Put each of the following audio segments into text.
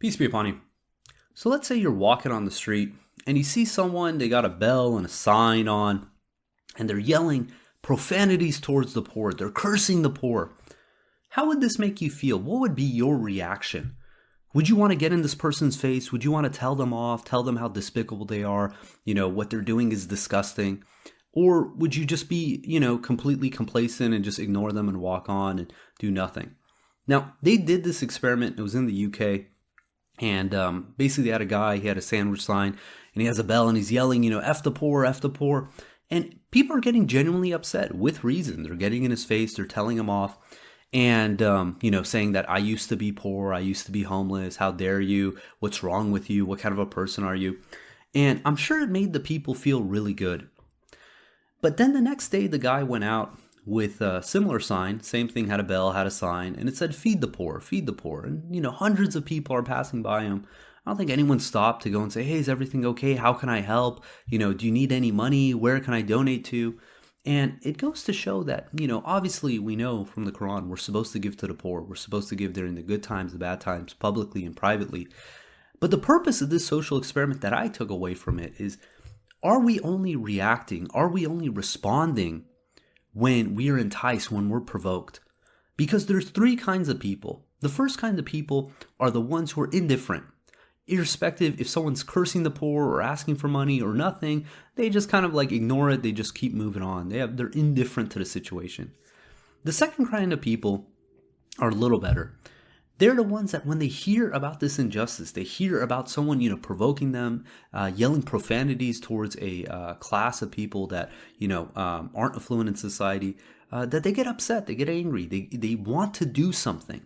Peace be upon you. So let's say you're walking on the street and you see someone, they got a bell and a sign on, and they're yelling profanities towards the poor. They're cursing the poor. How would this make you feel? What would be your reaction? Would you want to get in this person's face? Would you want to tell them off, tell them how despicable they are? What they're doing is disgusting. Or would you just be, completely complacent and just ignore them and walk on and do nothing? Now, they did this experiment. It was in the UK. And basically, they had a guy, he had a sandwich sign, and he has a bell, and he's yelling, F the poor, F the poor. And people are getting genuinely upset with reason. They're getting in his face, they're telling him off, and, saying that I used to be poor, I used to be homeless, how dare you, what's wrong with you, what kind of a person are you? And I'm sure it made the people feel really good. But then the next day, the guy went out with a similar sign, same thing, had a bell, had a sign, and it said, feed the poor, feed the poor. And, hundreds of people are passing by him. I don't think anyone stopped to go and say, hey, is everything okay? How can I help? Do you need any money? Where can I donate to? And it goes to show that, obviously we know from the Quran, we're supposed to give to the poor. We're supposed to give during the good times, the bad times, publicly and privately. But the purpose of this social experiment that I took away from it is, are we only reacting? Are we only responding when we are enticed, when we're provoked? Because there's three kinds of people. The first kind of people are the ones who are indifferent. Irrespective if someone's cursing the poor or asking for money or nothing, they just kind of ignore it. They just keep moving on. They're indifferent to the situation. The second kind of people are a little better. They're the ones that when they hear about this injustice, they hear about someone, provoking them, yelling profanities towards a class of people that, aren't affluent in society, that they get upset, they get angry, they want to do something.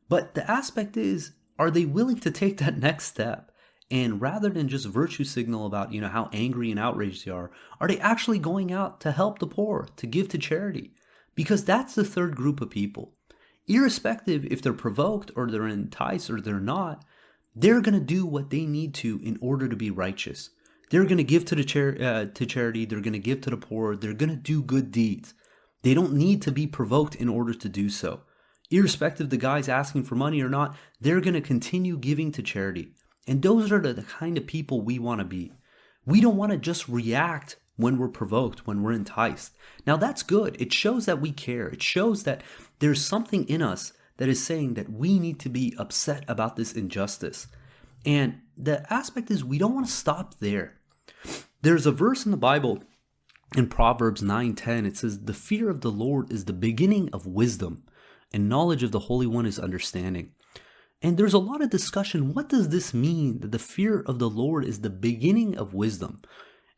But the aspect is, are they willing to take that next step? And rather than just virtue signal about, how angry and outraged they are they actually going out to help the poor, to give to charity? Because that's the third group of people. Irrespective if they're provoked or they're enticed or they're not, they're going to do what they need to in order to be righteous. They're going to give to the charity. They're going to give to the poor. They're going to do good deeds. They don't need to be provoked in order to do so. Irrespective the guy's asking for money or not, they're going to continue giving to charity. And those are the kind of people we want to be. We don't want to just react when we're provoked, when we're enticed. Now that's good. It shows that we care. It shows that there's something in us that is saying that we need to be upset about this injustice. And the aspect is we don't want to stop there. There's a verse in the Bible in Proverbs 9:10. It says, the fear of the Lord is the beginning of wisdom, and knowledge of the Holy One is understanding. And there's a lot of discussion. What does this mean, that the fear of the Lord is the beginning of wisdom?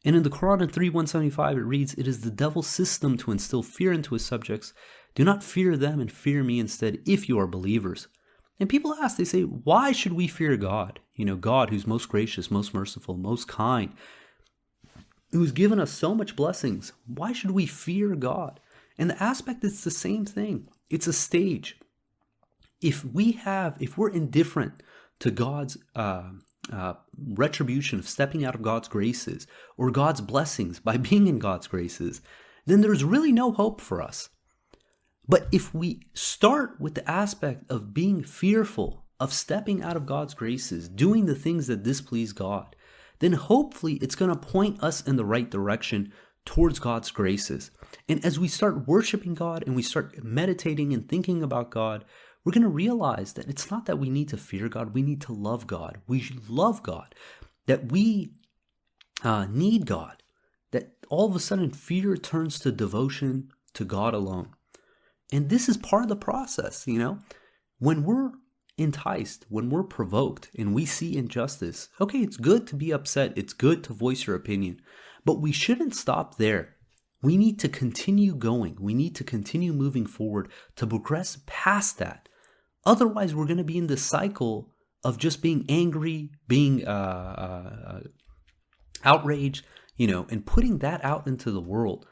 And in the Quran in 3:175 it reads, it is the devil's system to instill fear into his subjects. Do not fear them and fear me instead if you are believers. And people ask, they say, why should we fear God? God who's most gracious, most merciful, most kind, who's given us so much blessings. Why should we fear God? And the aspect is the same thing. It's a stage. If we're indifferent to God's retribution of stepping out of God's graces or God's blessings by being in God's graces, then there's really no hope for us. But if we start with the aspect of being fearful of stepping out of God's graces, doing the things that displease God, then hopefully it's going to point us in the right direction towards God's graces. And as we start worshiping God and we start meditating and thinking about God, we're going to realize that it's not that we need to fear God, we need to love God. We should love God, that we need God, that all of a sudden fear turns to devotion to God alone. And this is part of the process, When we're enticed, when we're provoked and we see injustice, okay, it's good to be upset, it's good to voice your opinion, but we shouldn't stop there. We need to continue going. We need to continue moving forward to progress past that. Otherwise, we're going to be in this cycle of just being angry, being outraged, and putting that out into the world.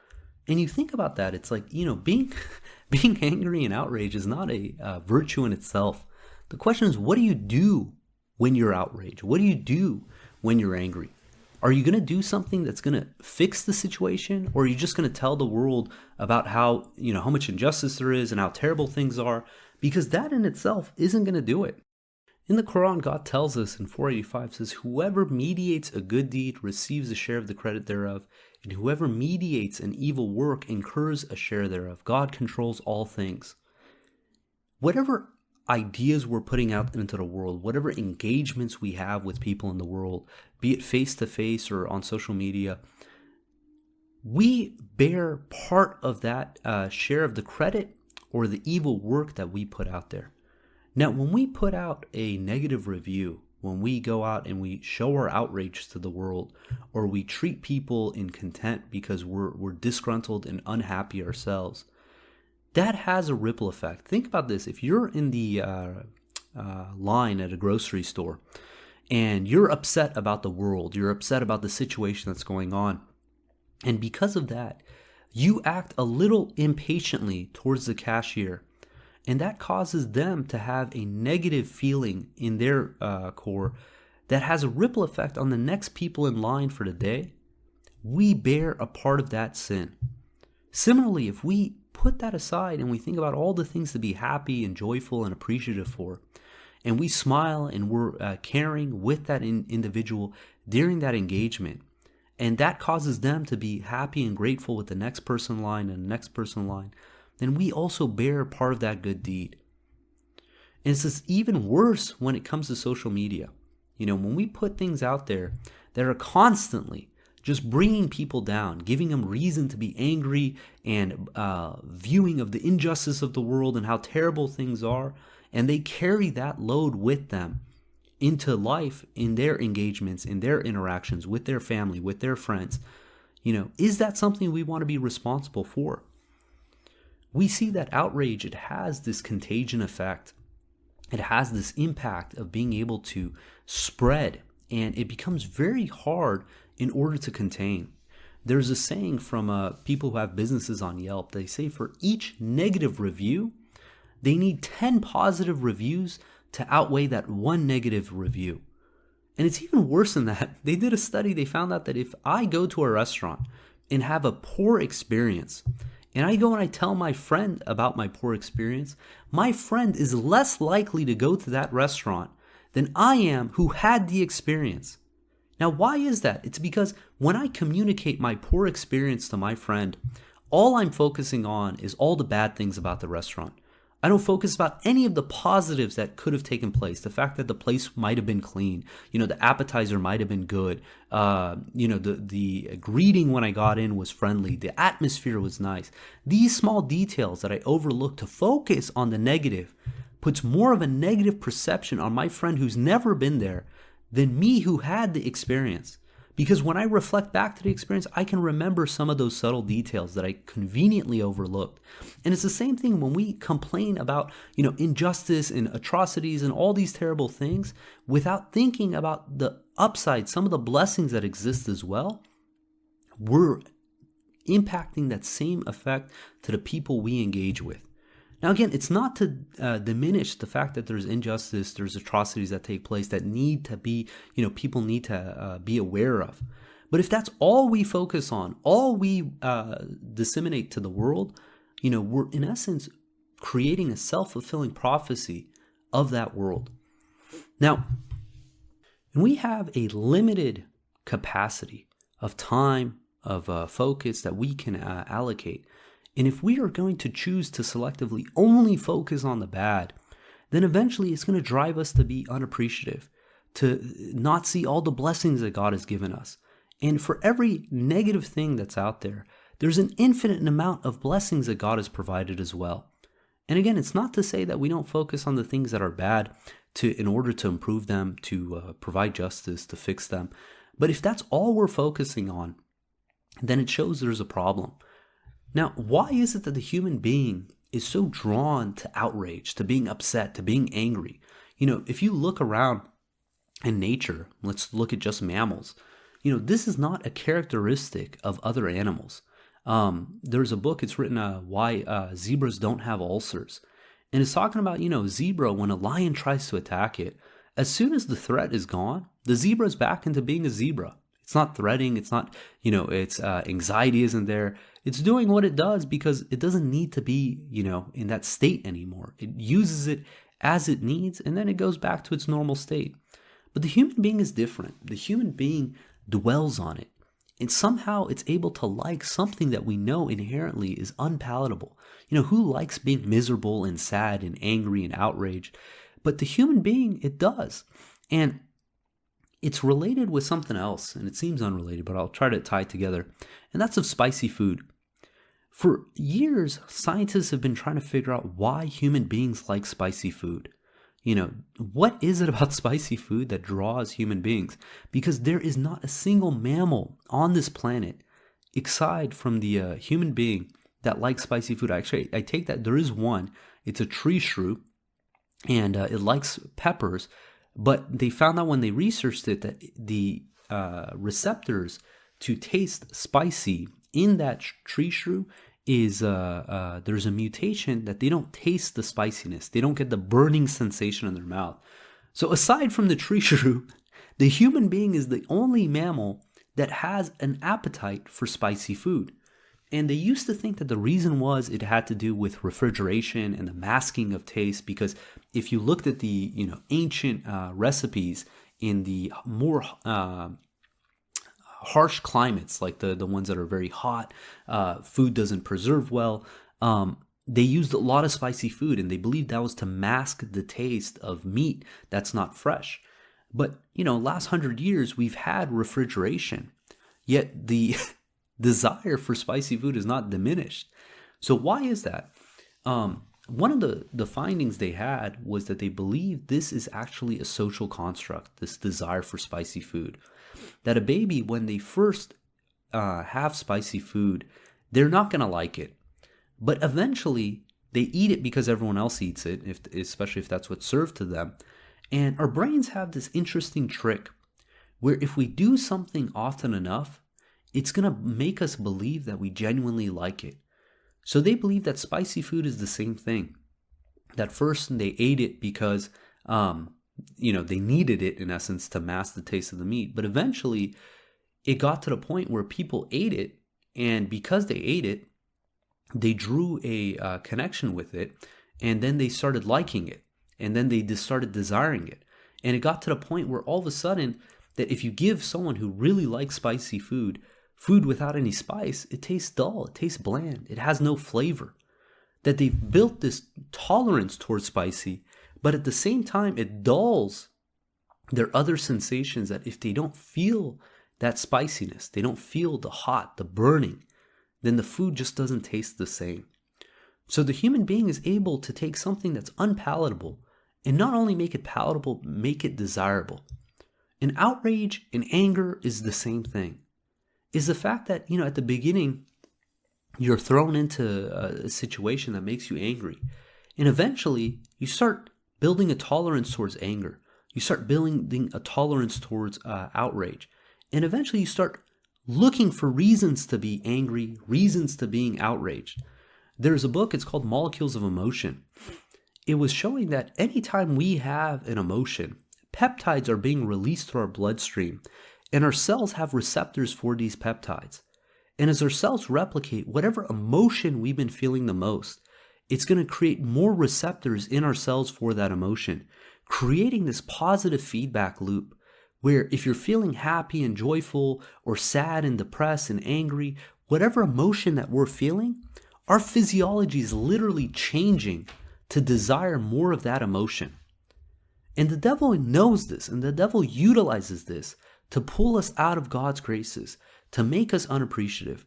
And you think about that, it's like, being angry and outraged is not a virtue in itself. The question is, what do you do when you're outraged? What do you do when you're angry? Are you going to do something that's going to fix the situation? Or are you just going to tell the world about how much injustice there is and how terrible things are? Because that in itself isn't going to do it. In the Quran, God tells us in 485 says, whoever mediates a good deed receives a share of the credit thereof, and whoever mediates an evil work incurs a share thereof. God controls all things. Whatever ideas we're putting out into the world, whatever engagements we have with people in the world, be it face-to-face or on social media, we bear part of that share of the credit or the evil work that we put out there. Now, when we put out a negative review, when we go out and we show our outrage to the world, or we treat people in contempt because we're disgruntled and unhappy ourselves, that has a ripple effect. Think about this. If you're in the line at a grocery store and you're upset about the world, you're upset about the situation that's going on, and because of that, you act a little impatiently towards the cashier, and that causes them to have a negative feeling in their core that has a ripple effect on the next people in line for the day. We bear a part of that sin. Similarly, if we put that aside and we think about all the things to be happy and joyful and appreciative for, and we smile and we're caring with that individual during that engagement, and that causes them to be happy and grateful with the next person in line and the next person in line, then we also bear part of that good deed. And it's just even worse when it comes to social media. When we put things out there that are constantly just bringing people down, giving them reason to be angry and viewing of the injustice of the world and how terrible things are, and they carry that load with them into life, in their engagements, in their interactions with their family, with their friends. Is that something we want to be responsible for? We see that outrage, it has this contagion effect. It has this impact of being able to spread, and it becomes very hard in order to contain. There's a saying from people who have businesses on Yelp. They say for each negative review, they need 10 positive reviews to outweigh that one negative review. And it's even worse than that. They did a study. They found out that if I go to a restaurant and have a poor experience, and I go and I tell my friend about my poor experience, my friend is less likely to go to that restaurant than I am who had the experience. Now, why is that? It's because when I communicate my poor experience to my friend, all I'm focusing on is all the bad things about the restaurant. I don't focus about any of the positives that could have taken place. The fact that the place might have been clean, the appetizer might have been good, the greeting when I got in was friendly, the atmosphere was nice. These small details that I overlook to focus on the negative puts more of a negative perception on my friend who's never been there than me who had the experience. Because when I reflect back to the experience, I can remember some of those subtle details that I conveniently overlooked. And it's the same thing when we complain about, injustice and atrocities and all these terrible things without thinking about the upside, some of the blessings that exist as well. We're impacting that same effect to the people we engage with. Now, again, it's not to diminish the fact that there's injustice, there's atrocities that take place that need to be, people need to be aware of. But if that's all we focus on, all we disseminate to the world, we're in essence creating a self-fulfilling prophecy of that world. Now, we have a limited capacity of time, of focus that we can allocate. And if we are going to choose to selectively only focus on the bad, then eventually it's going to drive us to be unappreciative, to not see all the blessings that God has given us. And for every negative thing that's out there, there's an infinite amount of blessings that God has provided as well. And again, it's not to say that we don't focus on the things that are bad in order to improve them, to provide justice, to fix them. But if that's all we're focusing on, then it shows there's a problem. Now, why is it that the human being is so drawn to outrage, to being upset, to being angry? If you look around in nature, let's look at just mammals. This is not a characteristic of other animals. There's a book, it's written, Why Zebras Don't Have Ulcers. And it's talking about, zebra, when a lion tries to attack it, as soon as the threat is gone, the zebra is back into being a zebra. It's not threatening. It's not, its anxiety isn't there. It's doing what it does because it doesn't need to be, in that state anymore. It uses it as it needs, and then it goes back to its normal state. But the human being is different. The human being dwells on it. And somehow it's able to like something that we know inherently is unpalatable. Who likes being miserable and sad and angry and outraged? But the human being, it does. And it's related with something else, and it seems unrelated, but I'll try to tie it together. And that's of spicy food. For years, scientists have been trying to figure out why human beings like spicy food. What is it about spicy food that draws human beings? Because there is not a single mammal on this planet, aside from the human being, that likes spicy food. Actually, I take that there is one. It's a tree shrew, and it likes peppers. But they found out when they researched it that the receptors to taste spicy in that tree shrew is there's a mutation that they don't taste the spiciness. They don't get the burning sensation in their mouth. So aside from the tree shrew, the human being is the only mammal that has an appetite for spicy food. And they used to think that the reason was it had to do with refrigeration and the masking of taste, because if you looked at the ancient recipes in the more harsh climates, like the ones that are very hot, food doesn't preserve well. They used a lot of spicy food, and they believed that was to mask the taste of meat that's not fresh. But last 100 years we've had refrigeration, yet the desire for spicy food is not diminished. So why is that? One of the findings they had was that they believed this is actually a social construct, this desire for spicy food. That a baby, when they first have spicy food, they're not going to like it. But eventually, they eat it because everyone else eats it, especially if that's what's served to them. And our brains have this interesting trick where if we do something often enough, it's going to make us believe that we genuinely like it. So they believe that spicy food is the same thing. That first they ate it because they needed it, in essence, to mask the taste of the meat. But eventually, it got to the point where people ate it, and because they ate it, they drew a connection with it, and then they started liking it, and then they just started desiring it. And it got to the point where all of a sudden, that if you give someone who really likes spicy food without any spice, it tastes dull, it tastes bland, it has no flavor. That they've built this tolerance towards spicy, but at the same time, it dulls their other sensations, that if they don't feel that spiciness, they don't feel the hot, the burning, then the food just doesn't taste the same. So the human being is able to take something that's unpalatable and not only make it palatable, make it desirable. And outrage and anger is the same thing. Is the fact that, at the beginning, you're thrown into a situation that makes you angry. And eventually, you start building a tolerance towards anger. You start building a tolerance towards outrage. And eventually you start looking for reasons to be angry, reasons to being outraged. There's a book, it's called Molecules of Emotion. It was showing that anytime we have an emotion, peptides are being released through our bloodstream, and our cells have receptors for these peptides. And as our cells replicate whatever emotion we've been feeling the most, it's going to create more receptors in our cells for that emotion, creating this positive feedback loop where if you're feeling happy and joyful or sad and depressed and angry, whatever emotion that we're feeling, our physiology is literally changing to desire more of that emotion. And the devil knows this, and the devil utilizes this to pull us out of God's graces, to make us unappreciative.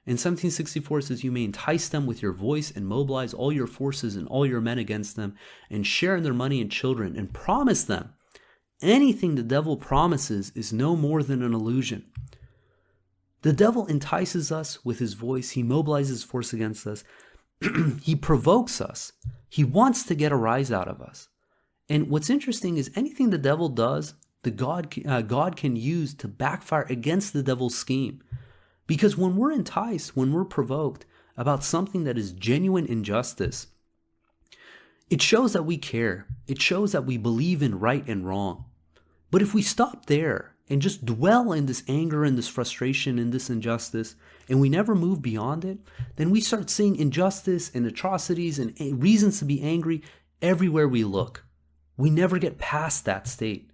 In 1764 it says, you may entice them with your voice and mobilize all your forces and all your men against them, and share in their money and children, and promise them. Anything the devil promises is no more than an illusion. The devil entices us with his voice. He mobilizes force against us. He provokes us. He wants to get a rise out of us. And what's interesting is anything the devil does, God can use to backfire against the devil's scheme. Because when we're enticed, when we're provoked about something that is genuine injustice, it shows that we care. It shows that we believe in right and wrong. But if we stop there and just dwell in this anger and this frustration and this injustice, and we never move beyond it, then we start seeing injustice and atrocities and reasons to be angry everywhere we look. We never get past that state.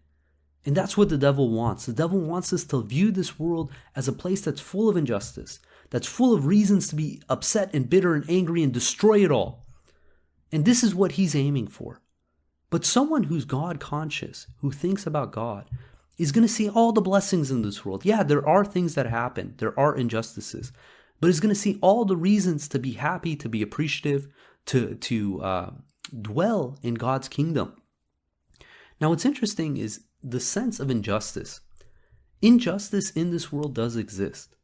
And that's what the devil wants. The devil wants us to view this world as a place that's full of injustice, that's full of reasons to be upset and bitter and angry and destroy it all. And this is what he's aiming for. But someone who's God conscious, who thinks about God, is going to see all the blessings in this world. Yeah, there are things that happen. There are injustices. But is going to see all the reasons to be happy, to be appreciative, to dwell in God's kingdom. Now, what's interesting is the sense of injustice. Injustice in this world does exist.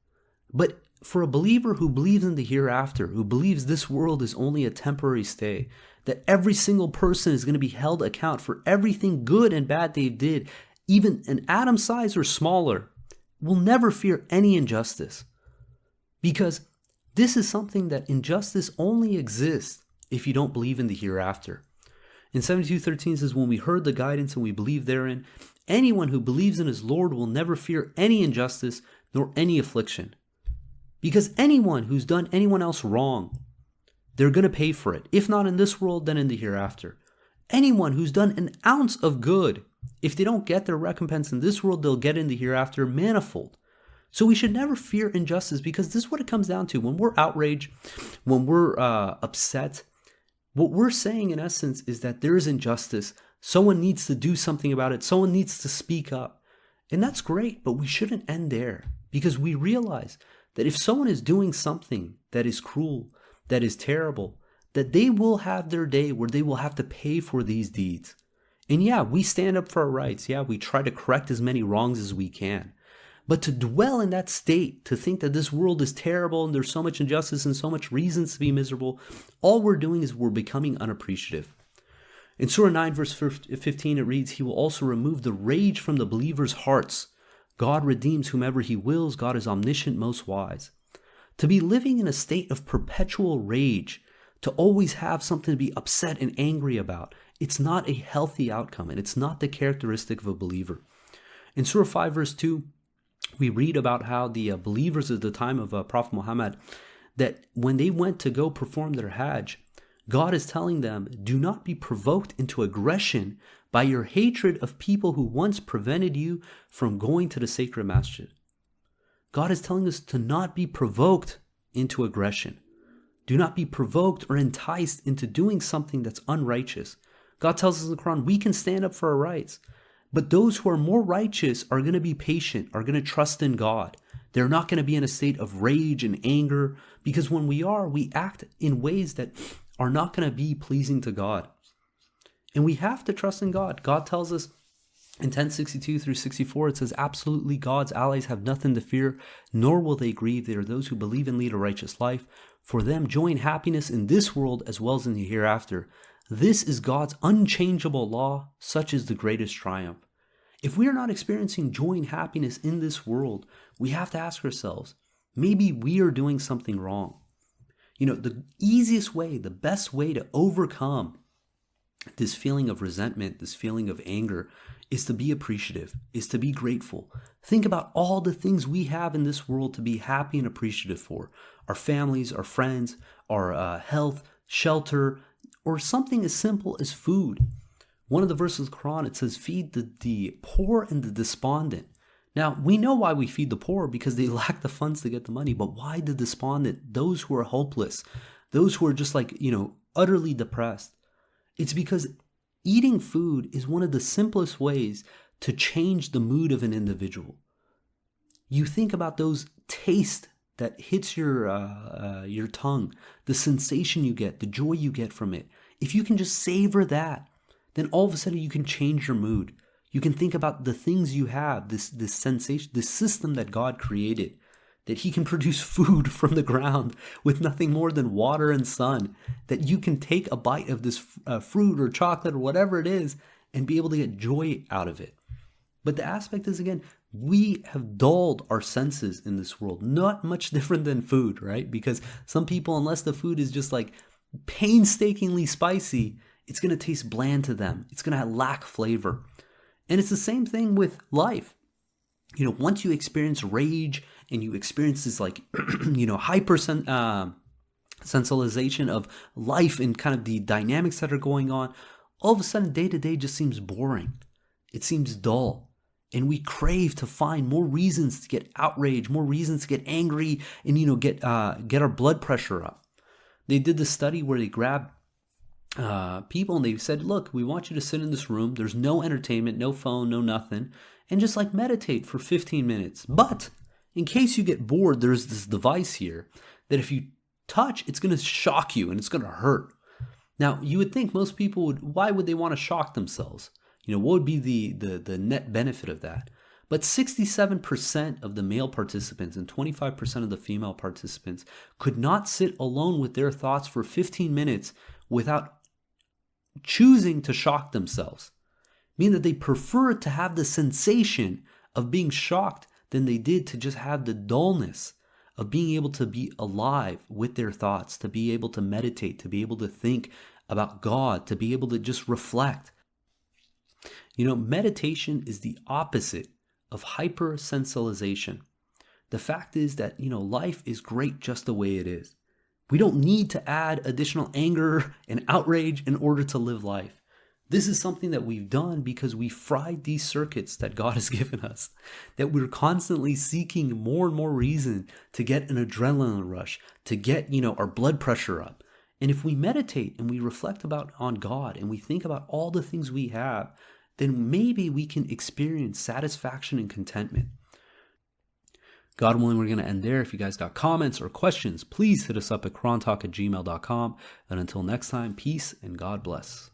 But for a believer who believes in the hereafter, who believes this world is only a temporary stay, that every single person is going to be held account for everything good and bad they did, even an atom size or smaller, will never fear any injustice. Because this is something that injustice only exists if you don't believe in the hereafter. In 72:13 says, when we heard the guidance and we believe therein, anyone who believes in his Lord will never fear any injustice nor any affliction. Because anyone who's done anyone else wrong, they're going to pay for it. If not in this world, then in the hereafter. Anyone who's done an ounce of good, if they don't get their recompense in this world, they'll get in the hereafter manifold. So we should never fear injustice, because this is what it comes down to. When we're outraged, when we're upset, what we're saying in essence is that there is injustice. Someone needs to do something about it. Someone needs to speak up. And that's great, but we shouldn't end there, because we realize that if someone is doing something that is cruel, that is terrible, that they will have their day where they will have to pay for these deeds. And yeah, we stand up for our rights. Yeah, we try to correct as many wrongs as we can. But to dwell in that state, to think that this world is terrible and there's so much injustice and so much reasons to be miserable, all we're doing is we're becoming unappreciative. In Surah 9, verse 15, it reads, He will also remove the rage from the believers' hearts. God redeems whomever He wills. God is omniscient, most wise. To be living in a state of perpetual rage, to always have something to be upset and angry about, it's not a healthy outcome, and it's not the characteristic of a believer. In Surah 5, verse 2, we read about how the believers at the time of Prophet Muhammad, that when they went to go perform their Hajj, God is telling them, do not be provoked into aggression by your hatred of people who once prevented you from going to the sacred masjid. God is telling us to not be provoked into aggression. Do not be provoked or enticed into doing something that's unrighteous. God tells us in the Quran, we can stand up for our rights. But those who are more righteous are going to be patient, are going to trust in God. They're not going to be in a state of rage and anger, because when we are, we act in ways that are not going to be pleasing to God. And we have to trust in God. God tells us in 1062 through 64, it says, absolutely God's allies have nothing to fear, nor will they grieve. They are those who believe and lead a righteous life. For them, joy and happiness in this world as well as in the hereafter. This is God's unchangeable law. Such is the greatest triumph. If we are not experiencing joy and happiness in this world, we have to ask ourselves, maybe we are doing something wrong. You know, the easiest way, the best way to overcome this feeling of resentment, this feeling of anger, is to be appreciative, is to be grateful. Think about all the things we have in this world to be happy and appreciative for. Our families, our friends, our health, shelter, or something as simple as food. One of the verses of the Quran, it says, feed the poor and the despondent. Now, we know why we feed the poor, because they lack the funds to get the money. But why the despondent? Those who are hopeless, those who are just utterly depressed. It's because eating food is one of the simplest ways to change the mood of an individual. You think about those tastes that hits your tongue, the sensation you get, the joy you get from it. If you can just savor that, then all of a sudden you can change your mood. You can think about the things you have, this sensation, this system that God created, that He can produce food from the ground with nothing more than water and sun, that you can take a bite of this fruit or chocolate or whatever it is and be able to get joy out of it. But the aspect is, again, we have dulled our senses in this world. Not much different than food, right? Because some people, unless the food is just painstakingly spicy, it's going to taste bland to them. It's going to lack flavor. And it's the same thing with life. You know, once you experience rage and you experience this sensualization of life and kind of the dynamics that are going on, all of a sudden day to day just seems boring. It seems dull. And we crave to find more reasons to get outraged, more reasons to get angry, and get our blood pressure up. They did this study where they grabbed people and they said, look, we want you to sit in this room. There's no entertainment, no phone, no nothing, and just like meditate for 15 minutes. But in case you get bored, there's this device here that if you touch, it's going to shock you and it's going to hurt. Now, you would think most people why would they want to shock themselves? What would be the net benefit of that? But 67% of the male participants and 25% of the female participants could not sit alone with their thoughts for 15 minutes without choosing to shock themselves. Meaning that they preferred to have the sensation of being shocked than they did to just have the dullness of being able to be alive with their thoughts, to be able to meditate, to be able to think about God, to be able to just reflect. Meditation is the opposite of hypersensitization. The fact is that, life is great just the way it is. We don't need to add additional anger and outrage in order to live life. This is something that we've done because we fried these circuits that God has given us, that we're constantly seeking more and more reason to get an adrenaline rush, to get, our blood pressure up. And if we meditate and we reflect on God and we think about all the things we have, then maybe we can experience satisfaction and contentment. God willing, we're going to end there. If you guys got comments or questions, please hit us up at qurantalk@gmail.com. And until next time, peace and God bless.